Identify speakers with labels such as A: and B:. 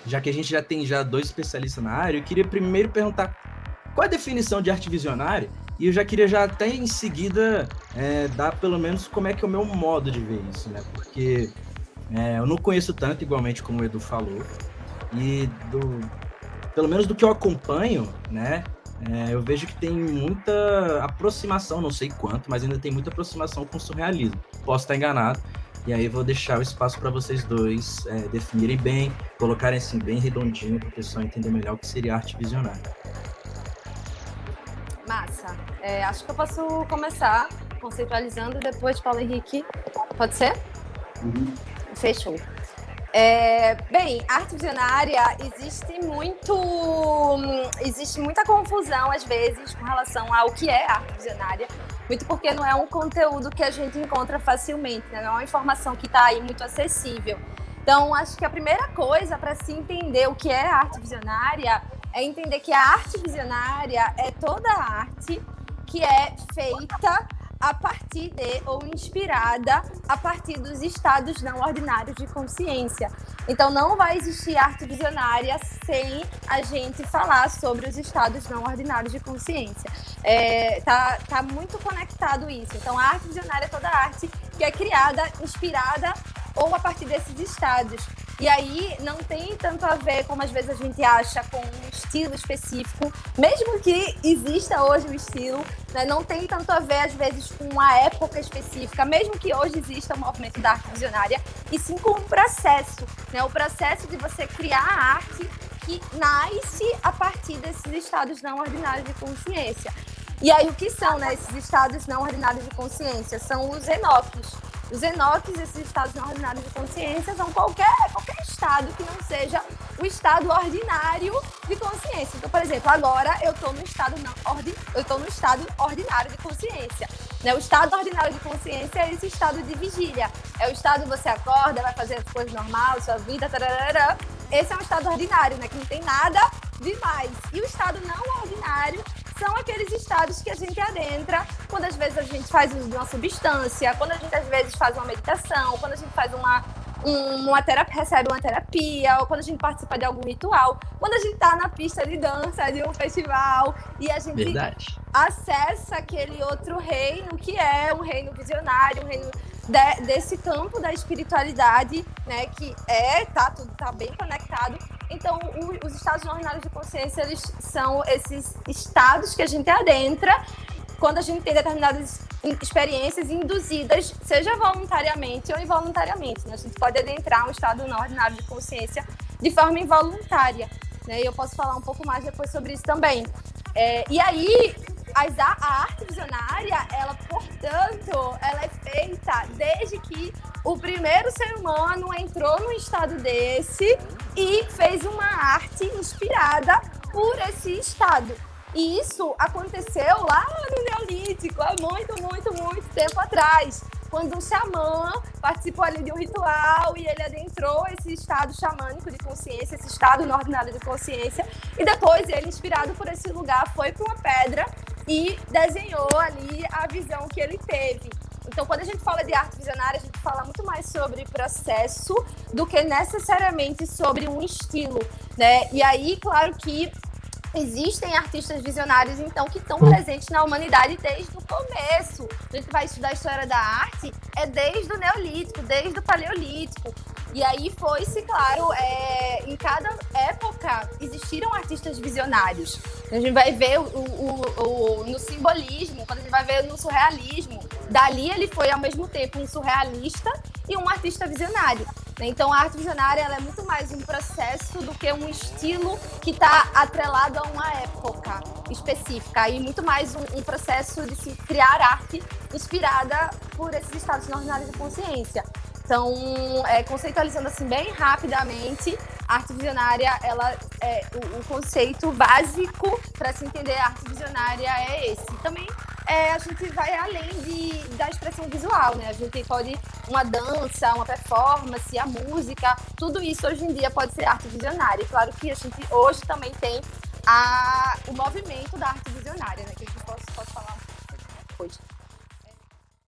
A: já que a gente já tem dois especialistas na área, eu queria primeiro perguntar qual é a definição de arte visionária, e eu já queria até em seguida dar pelo menos como é que é o meu modo de ver isso, né? Porque eu não conheço tanto, igualmente como o Edu falou, e pelo menos do que eu acompanho, né? Eu vejo que tem muita aproximação, não sei quanto, mas ainda tem muita aproximação com o surrealismo. Posso estar enganado, e aí vou deixar o espaço para vocês dois definirem bem, colocarem assim bem redondinho para o pessoal entender melhor o que seria arte visionária.
B: Massa. Acho que eu posso começar conceitualizando, depois Paulo Henrique. Pode ser?
A: Uhum.
B: Fechou. Bem, arte visionária, existe muita confusão às vezes com relação ao que é arte visionária, muito porque não é um conteúdo que a gente encontra facilmente, né? Não é uma informação que está aí muito acessível. Então, acho que a primeira coisa para se entender o que é arte visionária é entender que a arte visionária é toda a arte que é feita a partir de ou inspirada a partir dos estados não ordinários de consciência. Então, não vai existir arte visionária sem a gente falar sobre os estados não ordinários de consciência. Tá muito conectado isso. Então, a arte visionária é toda a arte que é criada, inspirada ou a partir desses estados. E aí não tem tanto a ver, como às vezes a gente acha, com um estilo específico, mesmo que exista hoje o estilo, né, não tem tanto a ver, às vezes, com uma época específica, mesmo que hoje exista o movimento da arte visionária, e sim com um processo, né, o processo de você criar a arte que nasce a partir desses estados não ordinários de consciência. E aí, o que são, né, esses estados não ordinários de consciência? São os enoques. Os enoques, esses estados não ordinários de consciência, são qualquer estado que não seja o estado ordinário de consciência. Então, por exemplo, agora eu estou no estado ordinário de consciência. Né? O estado ordinário de consciência é esse estado de vigília. É o estado que você acorda, vai fazer as coisas normais, sua vida, tararara. Esse é um estado ordinário, né? Que não tem nada demais. E o estado não ordinário são aqueles estados que a gente adentra quando às vezes a gente faz uso de uma substância, quando a gente às vezes faz uma meditação, quando a gente faz recebe uma terapia, ou quando a gente participa de algum ritual, quando a gente está na pista de dança de um festival e a gente acessa aquele outro reino que é um reino visionário, um reino desse campo da espiritualidade, né, que tudo tá bem conectado. Então, os estados não ordinários de consciência, eles são esses estados que a gente adentra quando a gente tem determinadas experiências induzidas, seja voluntariamente ou involuntariamente, né? A gente pode adentrar um estado não ordinário de consciência de forma involuntária, né? E eu posso falar um pouco mais depois sobre isso também. E aí, a arte visionária, ela, portanto, ela é feita desde que o primeiro ser humano entrou num estado desse e fez uma arte inspirada por esse estado. E isso aconteceu lá no Neolítico, há muito tempo atrás, quando um xamã participou ali de um ritual e ele adentrou esse estado xamânico de consciência, esse estado não ordinário de consciência, e depois ele, inspirado por esse lugar, foi para uma pedra e desenhou ali a visão que ele teve. Então, quando a gente fala de arte visionária, a gente fala muito mais sobre processo do que necessariamente sobre um estilo, né? E aí, claro que existem artistas visionários, então, que estão presentes na humanidade desde o começo. A gente vai estudar a história da arte, desde o Neolítico, desde o Paleolítico. E aí foi-se, claro, em cada época existiram artistas visionários. A gente vai ver no simbolismo, quando a gente vai ver no surrealismo. Dali ele foi, ao mesmo tempo, um surrealista e um artista visionário. Então, a arte visionária, ela é muito mais um processo do que um estilo que está atrelado a uma época específica. E muito mais um processo de se criar arte inspirada por esses estados não ordinários de consciência. Então, conceitualizando assim bem rapidamente, a arte visionária, o conceito básico para se entender a arte visionária é esse. Também a gente vai além da expressão visual, né? A gente pode uma dança, uma performance, a música, tudo isso hoje em dia pode ser arte visionária. E claro que a gente hoje também tem o movimento da arte visionária, né? Que a gente pode falar um pouco depois.